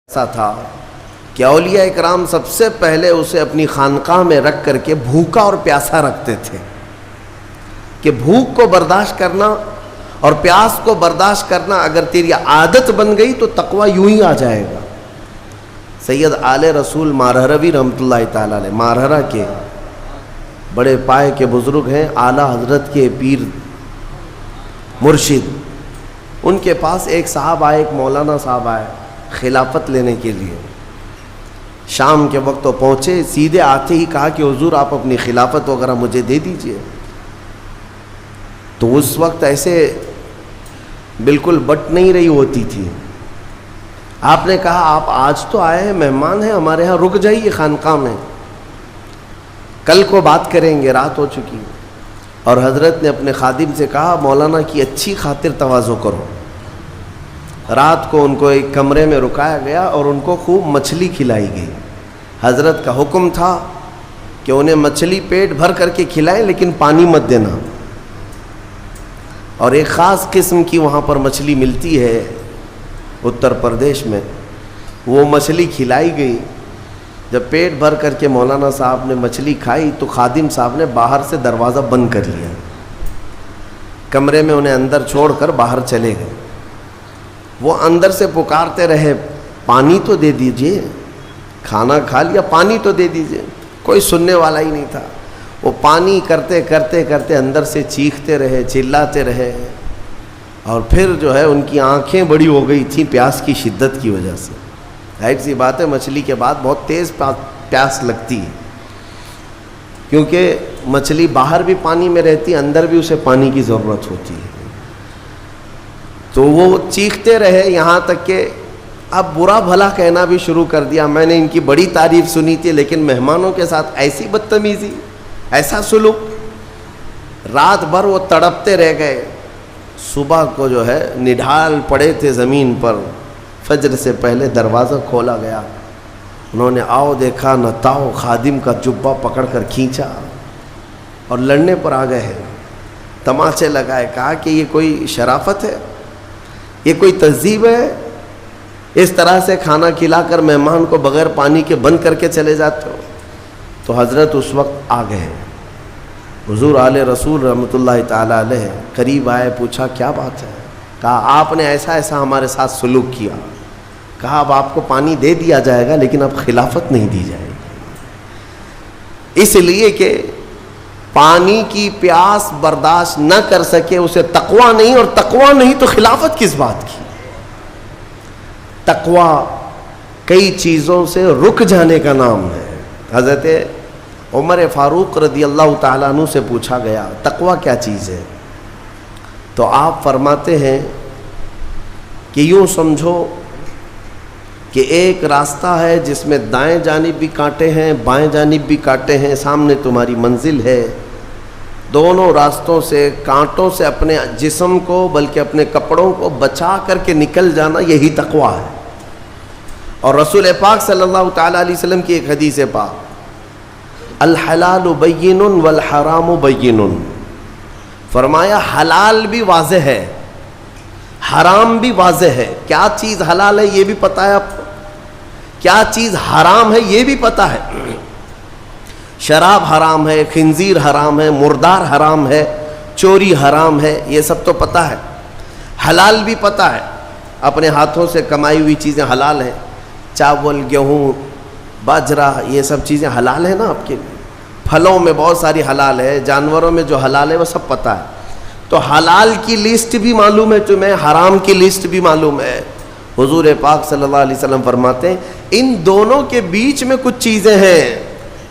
ایسا تھا کہ اولیاء اکرام سب سے پہلے اسے اپنی خانقاہ میں رکھ کر کے بھوکا اور پیاسا رکھتے تھے کہ بھوک کو برداشت کرنا اور پیاس کو برداشت کرنا اگر تیری عادت بن گئی تو تقوی یوں ہی آ جائے گا۔ سید آل رسول مارہروی رحمۃ اللہ تعالیٰ علیہ مارہرہ کے بڑے پائے کے بزرگ ہیں، اعلیٰ حضرت کے پیر مرشد۔ ان کے پاس ایک صاحب آئے، ایک مولانا صاحب آئے خلافت لینے کے لیے۔ شام کے وقت وہ پہنچے، سیدھے آتے ہی کہا کہ حضور آپ اپنی خلافت وغیرہ مجھے دے دیجئے۔ تو اس وقت ایسے بالکل بٹ نہیں رہی ہوتی تھی۔ آپ نے کہا آپ آج تو آئے ہیں، مہمان ہیں ہمارے ہاں، رک جائیے خانقاہ میں، کل کو بات کریں گے، رات ہو چکی۔ اور حضرت نے اپنے خادم سے کہا مولانا کی اچھی خاطر تواضع کرو۔ رات کو ان کو ایک کمرے میں رکایا گیا اور ان کو خوب مچھلی کھلائی گئی۔ حضرت کا حکم تھا کہ انہیں مچھلی پیٹ بھر کر کے کھلائیں لیکن پانی مت دینا، اور ایک خاص قسم کی وہاں پر مچھلی ملتی ہے اتر پردیش میں، وہ مچھلی کھلائی گئی۔ جب پیٹ بھر کر کے مولانا صاحب نے مچھلی کھائی تو خادم صاحب نے باہر سے دروازہ بند کر لیا، کمرے میں انہیں اندر چھوڑ کر باہر چلے گئے۔ وہ اندر سے پکارتے رہے پانی تو دے دیجئے، کھانا کھا لیا پانی تو دے دیجئے، کوئی سننے والا ہی نہیں تھا۔ وہ پانی کرتے کرتے کرتے اندر سے چیختے رہے، چلاتے رہے، اور پھر جو ہے ان کی آنکھیں بڑی ہو گئی تھیں پیاس کی شدت کی وجہ سے۔ ظاہر سی بات ہے مچھلی کے بعد بہت تیز پیاس لگتی ہے، کیونکہ مچھلی باہر بھی پانی میں رہتی ہے، اندر بھی اسے پانی کی ضرورت ہوتی ہے۔ تو وہ چیختے رہے یہاں تک کہ اب برا بھلا کہنا بھی شروع کر دیا، میں نے ان کی بڑی تعریف سنی تھی لیکن مہمانوں کے ساتھ ایسی بدتمیزی، ایسا سلوک۔ رات بھر وہ تڑپتے رہ گئے، صبح کو جو ہے نڈھال پڑے تھے زمین پر، فجر سے پہلے دروازہ کھولا گیا، انہوں نے آؤ دیکھا نہ تاؤ، خادم کا جبہ پکڑ کر کھینچا اور لڑنے پر آ گئے ہیں، تماچے لگائے۔ کہا کہ یہ کوئی شرافت ہے، یہ کوئی تہذیب ہے، اس طرح سے کھانا کھلا کر مہمان کو بغیر پانی کے بند کر کے چلے جاتے ہو؟ تو حضرت اس وقت آ گئے، حضور آل رسول رحمۃ اللہ تعالیٰ علیہ قریب آئے، پوچھا کیا بات ہے؟ کہا آپ نے ایسا ایسا ہمارے ساتھ سلوک کیا۔ کہا اب آپ کو پانی دے دیا جائے گا لیکن اب خلافت نہیں دی جائے گی، اس لیے کہ پانی کی پیاس برداشت نہ کر سکے اسے تقویٰ نہیں، اور تقویٰ نہیں تو خلافت کس بات کی؟ تقویٰ کئی چیزوں سے رک جانے کا نام ہے۔ حضرت عمر فاروق رضی اللہ تعالیٰ عنہ سے پوچھا گیا تقویٰ کیا چیز ہے؟ تو آپ فرماتے ہیں کہ یوں سمجھو کہ ایک راستہ ہے جس میں دائیں جانب بھی کانٹے ہیں، بائیں جانب بھی کانٹے ہیں، سامنے تمہاری منزل ہے، دونوں راستوں سے کانٹوں سے اپنے جسم کو بلکہ اپنے کپڑوں کو بچا کر کے نکل جانا، یہی تقویٰ ہے۔ اور رسول پاک صلی اللہ تعالیٰ علیہ وسلم کی ایک حدیث پاک، الحلال بین والحرام بین، فرمایا حلال بھی واضح ہے، حرام بھی واضح ہے۔ کیا چیز حلال ہے یہ بھی پتہ ہے آپ کو، کیا چیز حرام ہے یہ بھی پتہ ہے۔ شراب حرام ہے، خنزیر حرام ہے، مردار حرام ہے، چوری حرام ہے، یہ سب تو پتہ ہے۔ حلال بھی پتہ ہے، اپنے ہاتھوں سے کمائی ہوئی چیزیں حلال ہیں، چاول، گیہوں، باجرہ، یہ سب چیزیں حلال ہیں نا آپ کے لیے۔ پھلوں میں بہت ساری حلال ہے، جانوروں میں جو حلال ہے وہ سب پتہ ہے۔ تو حلال کی لسٹ بھی معلوم ہے تمہیں، حرام کی لسٹ بھی معلوم ہے۔ حضور پاک صلی اللہ علیہ وسلم فرماتے ہیں ان دونوں کے بیچ میں کچھ چیزیں ہیں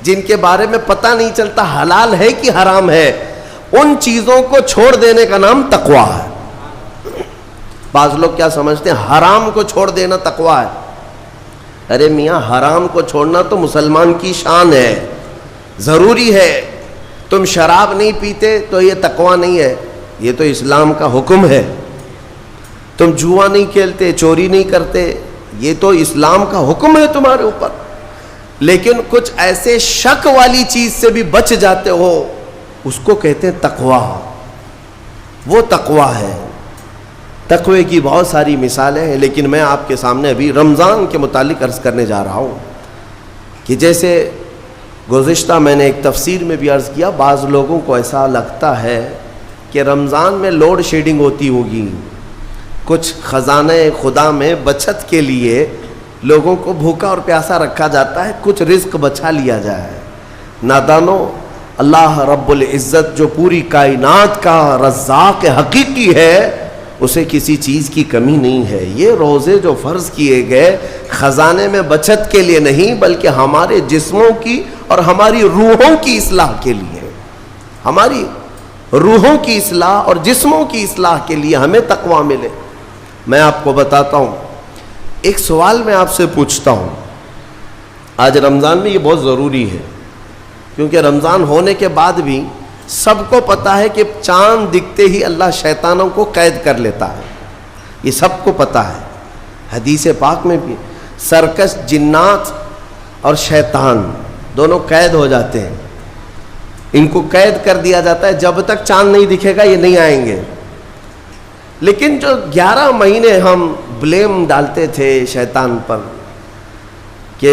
جن کے بارے میں پتہ نہیں چلتا حلال ہے کہ حرام ہے، ان چیزوں کو چھوڑ دینے کا نام تقویٰ ہے۔ بعض لوگ کیا سمجھتے ہیں حرام کو چھوڑ دینا تقویٰ ہے۔ ارے میاں حرام کو چھوڑنا تو مسلمان کی شان ہے، ضروری ہے۔ تم شراب نہیں پیتے تو یہ تقویٰ نہیں ہے، یہ تو اسلام کا حکم ہے۔ تم جوا نہیں کھیلتے، چوری نہیں کرتے، یہ تو اسلام کا حکم ہے تمہارے اوپر۔ لیکن کچھ ایسے شک والی چیز سے بھی بچ جاتے ہو، اس کو کہتے ہیں تقویٰ، وہ تقویٰ ہے۔ تقوی کی بہت ساری مثالیں ہیں، لیکن میں آپ کے سامنے ابھی رمضان کے متعلق عرض کرنے جا رہا ہوں کہ جیسے گزشتہ میں نے ایک تفسیر میں بھی عرض کیا، بعض لوگوں کو ایسا لگتا ہے کہ رمضان میں لوڈ شیڈنگ ہوتی ہوگی، کچھ خزانہ خدا میں بچت کے لیے لوگوں کو بھوکا اور پیاسا رکھا جاتا ہے، کچھ رزق بچا لیا جائے۔ نادانو، اللہ رب العزت جو پوری کائنات کا رزاق حقیقی ہے، اسے کسی چیز کی کمی نہیں ہے۔ یہ روزے جو فرض کیے گئے خزانے میں بچت کے لیے نہیں، بلکہ ہمارے جسموں کی اور ہماری روحوں کی اصلاح کے لیے، ہماری روحوں کی اصلاح اور جسموں کی اصلاح کے لیے ہمیں تقویٰ ملے۔ میں آپ کو بتاتا ہوں، ایک سوال میں آپ سے پوچھتا ہوں، آج رمضان میں یہ بہت ضروری ہے، کیونکہ رمضان ہونے کے بعد بھی سب کو پتا ہے کہ چاند دکھتے ہی اللہ شیطانوں کو قید کر لیتا ہے، یہ سب کو پتا ہے۔ حدیث پاک میں بھی سرکش جنات اور شیطان دونوں قید ہو جاتے ہیں، ان کو قید کر دیا جاتا ہے، جب تک چاند نہیں دکھے گا یہ نہیں آئیں گے۔ لیکن جو 11 مہینے ہم بلیم ڈالتے تھے شیطان پر کہ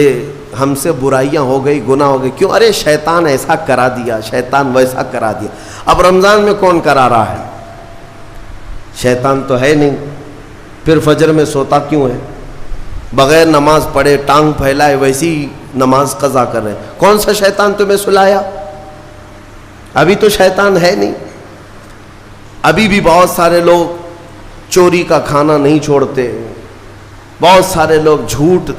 ہم سے برائیاں ہو گئی، گناہ ہو گئی، کیوں؟ ارے شیطان ایسا کرا دیا، شیطان ویسا کرا دیا۔ اب رمضان میں کون کرا رہا ہے؟ شیطان تو ہے نہیں، پھر فجر میں سوتا کیوں ہے؟ بغیر نماز پڑھے ٹانگ پھیلائے ویسی نماز قضا کر رہے ہیں۔ کون سا شیطان تمہیں سلایا؟ ابھی تو شیطان ہے نہیں۔ ابھی بھی بہت سارے لوگ چوری کا کھانا نہیں چھوڑتے، بہت سارے لوگ جھوٹ،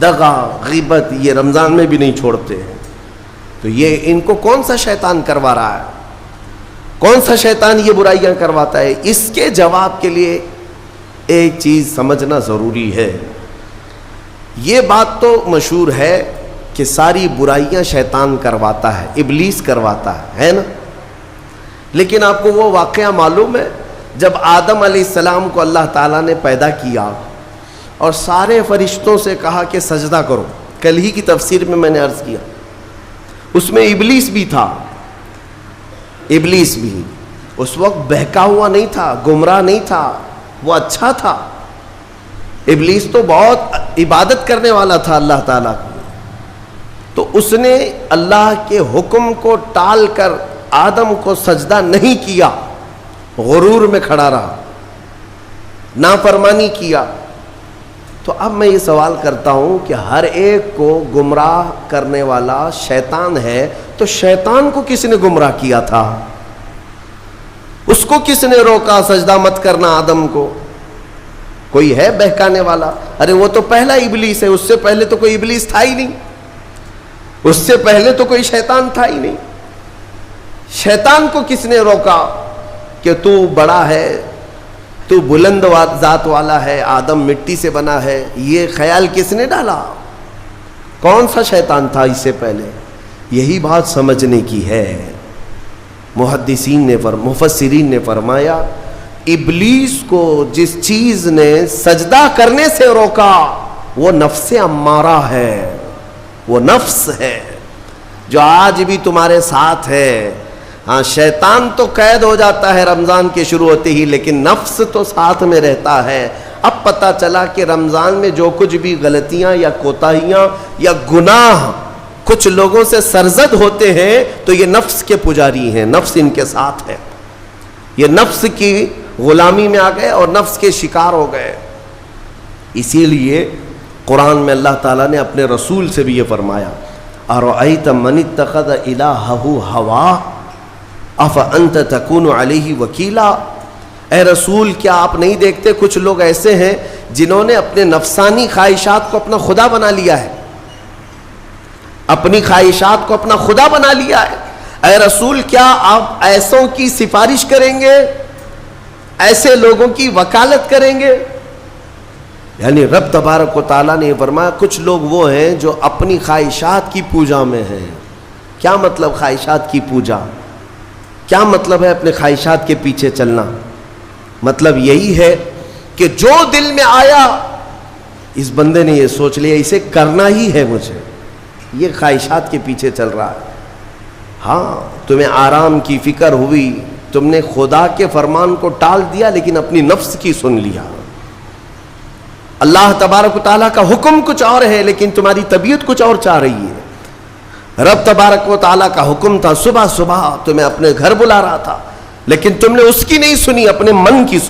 دغا، غیبت یہ رمضان میں بھی نہیں چھوڑتے ہیں۔ تو یہ ان کو کون سا شیطان کروا رہا ہے؟ کون سا شیطان یہ برائیاں کرواتا ہے؟ اس کے جواب کے لیے ایک چیز سمجھنا ضروری ہے۔ یہ بات تو مشہور ہے کہ ساری برائیاں شیطان کرواتا ہے، ابلیس کرواتا ہے نا؟ لیکن آپ کو وہ واقعہ معلوم ہے جب آدم علیہ السلام کو اللہ تعالیٰ نے پیدا کیا اور سارے فرشتوں سے کہا کہ سجدہ کرو، کل ہی کی تفسیر میں میں نے عرض کیا، اس میں ابلیس بھی تھا۔ ابلیس بھی اس وقت بہکا ہوا نہیں تھا، گمراہ نہیں تھا، وہ اچھا تھا۔ ابلیس تو بہت عبادت کرنے والا تھا اللہ تعالیٰ کی، تو اس نے اللہ کے حکم کو ٹال کر آدم کو سجدہ نہیں کیا، غرور میں کھڑا رہا، نافرمانی کیا۔ تو اب میں یہ سوال کرتا ہوں کہ ہر ایک کو گمراہ کرنے والا شیطان ہے، تو شیطان کو کس نے گمراہ کیا تھا؟ اس کو کس نے روکا سجدہ مت کرنا آدم کو؟ کوئی ہے بہکانے والا؟ ارے وہ تو پہلا ابلیس ہے، اس سے پہلے تو کوئی ابلیس تھا ہی نہیں، اس سے پہلے تو کوئی شیطان تھا ہی نہیں۔ شیطان کو کس نے روکا کہ تو بڑا ہے، تو بلند ذات والا ہے، آدم مٹی سے بنا ہے؟ یہ خیال کس نے ڈالا؟ کون سا شیطان تھا اس سے پہلے؟ یہی بات سمجھنے کی ہے۔ محدثین نے مفسرین نے فرمایا، ابلیس کو جس چیز نے سجدہ کرنے سے روکا وہ نفس امارہ ہے، وہ نفس ہے جو آج بھی تمہارے ساتھ ہے۔ ہاں، شیطان تو قید ہو جاتا ہے رمضان کے شروع ہوتے ہی، لیکن نفس تو ساتھ میں رہتا ہے۔ اب پتہ چلا کہ رمضان میں جو کچھ بھی غلطیاں یا کوتاہیاں یا گناہ کچھ لوگوں سے سرزد ہوتے ہیں تو یہ نفس کے پجاری ہیں، نفس ان کے ساتھ ہے، یہ نفس کی غلامی میں آ گئے اور نفس کے شکار ہو گئے۔ اسی لیے قرآن میں اللہ تعالیٰ نے اپنے رسول سے بھی یہ فرمایا، اَرَأَيْتَ مَنِ اتَّخَذَ إِلَٰهَهُ هَوَاهُ أَفَأَنْتَ تَكُونُ عَلَيْهِ وَكِيلًا۔ اے رسول، کیا آپ نہیں دیکھتے کچھ لوگ ایسے ہیں جنہوں نے اپنے نفسانی خواہشات کو اپنا خدا بنا لیا ہے، اپنی خواہشات کو اپنا خدا بنا لیا ہے۔ اے رسول، کیا آپ ایسوں کی سفارش کریں گے، ایسے لوگوں کی وکالت کریں گے؟ یعنی رب تبارک و تعالیٰ نے فرمایا کچھ لوگ وہ ہیں جو اپنی خواہشات کی پوجا میں ہیں۔ کیا مطلب خواہشات کی پوجا؟ کیا مطلب ہے اپنے خواہشات کے پیچھے چلنا؟ مطلب یہی ہے کہ جو دل میں آیا اس بندے نے یہ سوچ لیا اسے کرنا ہی ہے مجھے، یہ خواہشات کے پیچھے چل رہا ہے۔ ہاں، تمہیں آرام کی فکر ہوئی، تم نے خدا کے فرمان کو ٹال دیا لیکن اپنی نفس کی سن لیا. اللہ تبارک و تعالیٰ کا حکم کچھ اور ہے لیکن تمہاری طبیعت کچھ اور چاہ رہی ہے. رب تبارک و تعالیٰ کا حکم تھا صبح صبح تمہیں اپنے گھر بلا رہا تھا لیکن تم نے اس کی نہیں سنی, اپنے من کی سنی.